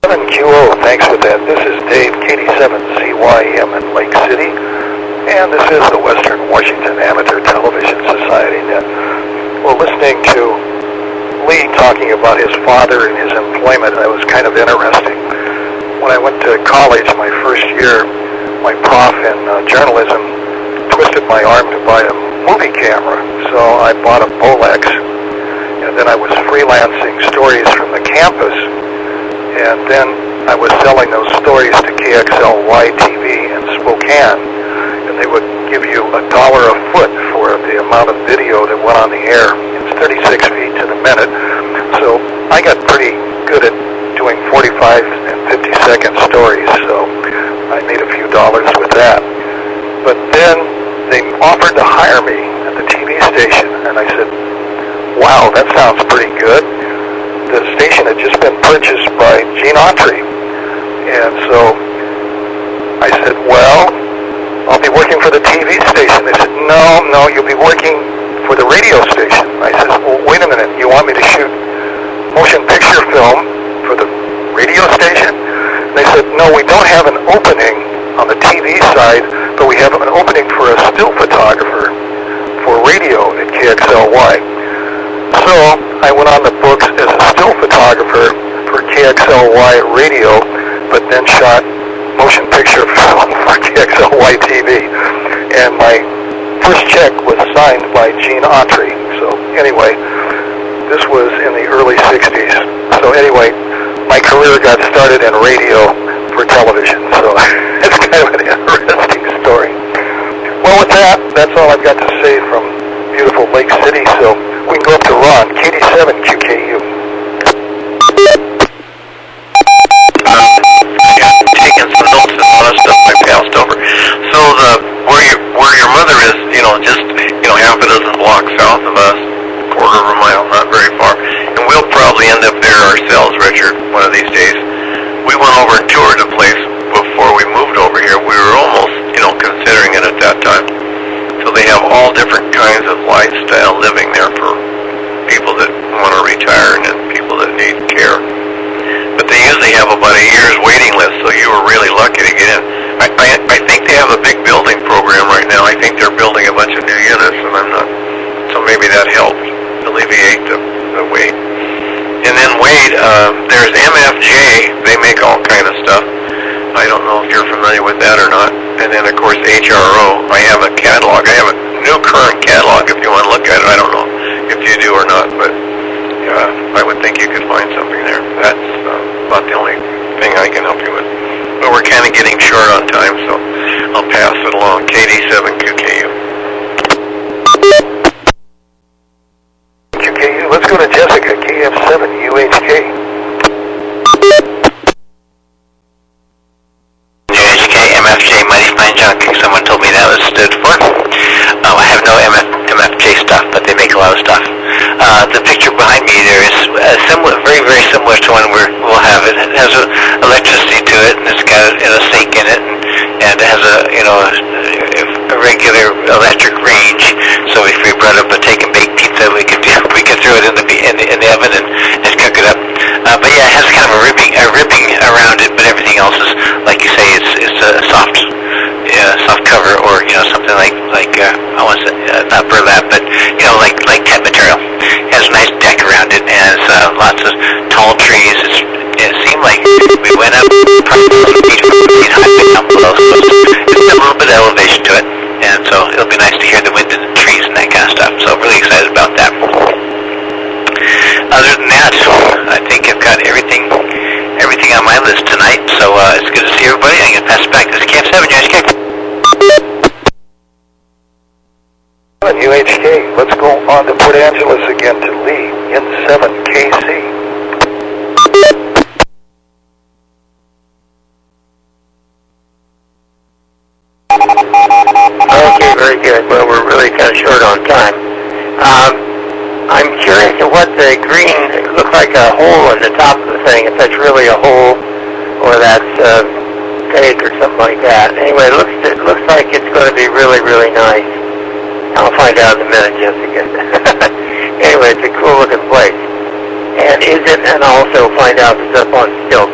A: 7QO, thanks for that. This is Dave, KD7CYM in Lake City, and this is the Western Washington Amateur Television Society Net. Well, listening to Lee talking about his father and his employment, that was kind of interesting. When I went to college my first year, my prof in journalism twisted my arm to buy a movie camera, so I bought a Bolex, and then I was freelancing stories from the campus, and then I was selling those stories to KXLY-TV in Spokane, and they would give you $1 a foot for the amount of video that went on the air. It's 36 feet to the minute, so I got pretty good at doing 45 and 50-second stories, so I made a few dollars with that. But then they offered to hire me at the TV station, and I said, wow, that sounds pretty good. The station had just been purchased by Gene Autry, and so I said, well, I'll be working for the TV station. They said, no, you'll be working for the radio station. I said, well, wait a minute, you want me to shoot motion picture film for the radio station? They said, no, we don't have an opening on the TV side, but we have an opening for a still photographer for radio. KXLY. So I went on the books as a still photographer for KXLY radio, but then shot motion picture film for KXLY TV. And my first check was signed by Gene Autry. So anyway, this was in the early 60s. So anyway, my career got started in radio for television. So it's kind of an interesting story. Well, with that, that's all I've got to say from beautiful Lake City. So we can go up to Ron, KD7QKU.
D: Taking some notes and a lot of stuff I passed over. So where your mother is, just half a dozen blocks south of us, quarter of a mile, not very far, and we'll probably end up there ourselves, Richard, one of these days. We went over and toured the place before we moved over here. We were almost, considering it at that time. So they have all different kinds of lifestyle living there for people that want to retire and then people that need care. But they usually have about a year's waiting list, so you were really lucky to get in. I think they have a big building program right now. I think they're building a bunch of new units, and so maybe that helps alleviate the wait. And then Wade, there's MFJ. They make all kind of stuff. I don't know if you're familiar with that or not. And then, of course, HRO. I have a catalog. I have a new current catalog if you want to look at it. I don't know if you do or not, but I would think you could find something there. That's about the only thing I can help you with. But we're kind of getting short on time, so I'll pass it along. KD7QKU.
A: QKU, let's go to Jessica, KF7UHK.
B: MFJ, Mighty Fine Junk. Someone told me that was stood for. I have no MFJ stuff, but they make a lot of stuff. The picture behind me there is similar, very, very similar to one we'll have. It has electricity to it, and it's got a sink in it, and it has a regular electric range. So if we brought up a take and bake pizza, we could throw it in the oven and cook it up. But yeah, it has kind of a ribbing around it, but everything else is, like you say, it's a soft cover, or something like I want to say not burlap, but like tent material. It has a nice deck around it, and has lots of tall trees. It seemed like we went up probably 8 feet high down below, so it's a little bit of elevation to it, and so it'll be nice to hear the wind in the trees and that kind of stuff. So I'm really excited about that. Other than that, I think I've got everything on my list tonight. So it's good to see everybody. I'm going to pass it back. This is Camp 7, UHK.
A: UHK, let's go on to Port Angeles again to Lee in 7KC.
C: Okay, very good. Well, we're really kind of short on time. I'm curious to what the green, it looks like a hole in the top of the thing, if that's really a hole or that's fake or something like that. Anyway, it looks like it's going to be really, really nice. I'll find out in a minute, Jessica. Anyway, it's a cool looking place. And also find out if it's up on stilts.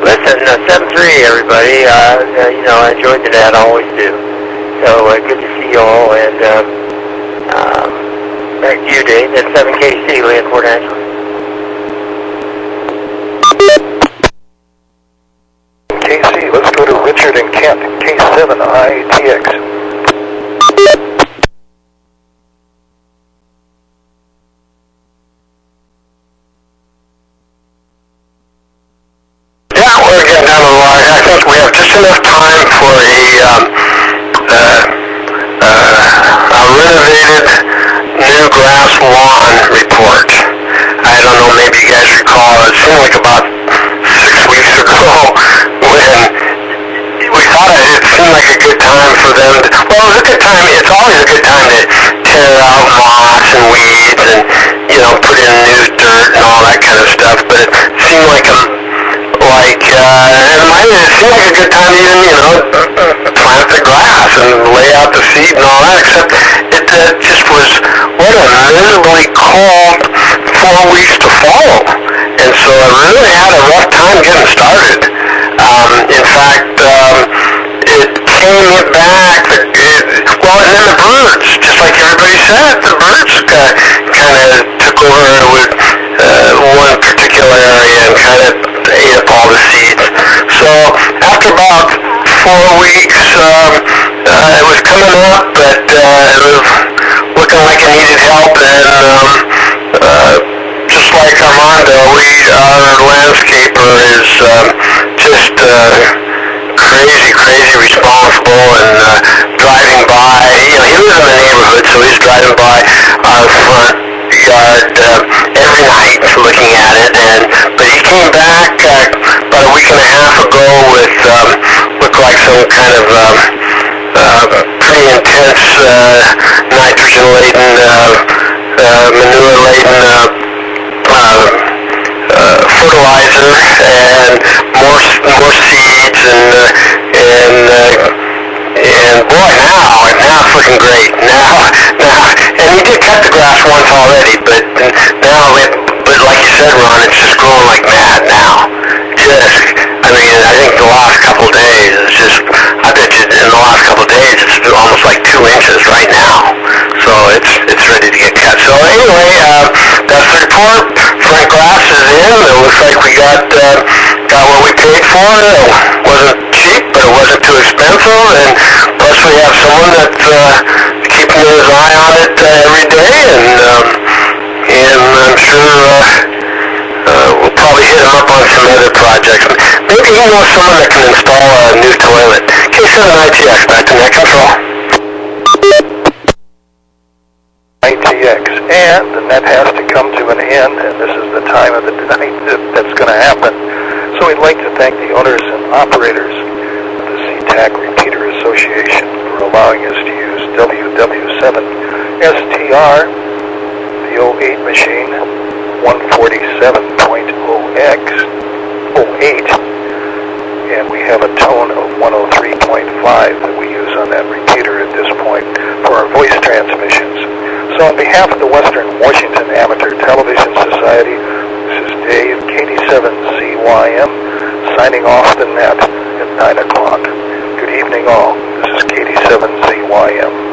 C: Listen, 7-3, everybody. I enjoyed that. I always do. So good to see you all. And back to you, Dave. That's 7KC, Lee in Port Angeles.
A: KC, let's go to Richard and Kent, K7ITX.
C: We're getting down the line. I think we have just enough time for a renovated new grass lawn report. I don't know, maybe you guys recall, it seemed like about 6 weeks ago when we thought it seemed like a good time for them to, well, it was a good time, it's always a good time to tear out moss and weeds and, put in new dirt and all that kind of stuff, but it seemed like it seemed like a good time to even, plant the grass and lay out the seed and all that, except it just was, what a miserably cold 4 weeks to follow. And so I really had a rough time getting started. In fact, it came back, and then the birds, just like everybody said, the birds kind of took over with one particular area and kind of ate up all the seeds. So after about 4 weeks, it was coming up, but it was looking like it needed help, and just like Armando, our landscaper is just crazy responsible, and driving by, he lives in the neighborhood, so he's driving by our front yard every night looking at it, but he came back about a week and a half ago with looked like some kind of pretty intense nitrogen-laden, manure-laden fertilizer and more seeds, and boy, now it's looking great. Now, and he did cut the grass once already, but now, but like you said, Ron, it's just growing like mad now. I think the last couple of days, I bet you in the last couple of days, it's almost like 2 inches right now. So it's ready to get cut. So anyway, that's the report. Front grass is in. It looks like we got what we paid for. It wasn't cheap, but it wasn't too expensive. And plus we have someone that's keeping his eye on it every day. And I'm sure we'll probably hit him up on some other projects. Maybe he knows someone that can install a new toilet. K7ATS, back to net control.
A: ITX, and the net has to come to an end, and this is the time of the night that's going to happen. So we'd like to thank the owners and operators of the SeaTac Repeater Association for allowing us to use WW7STR, the 08 machine, 147.0x08, and we have a tone of 103.5 that we use on that repeater at this point for our voice transmissions. So on behalf of the Western Washington Amateur Television Society, this is Dave, KD7CYM, signing off the net at 9 o'clock. Good evening all. This is KD7CYM.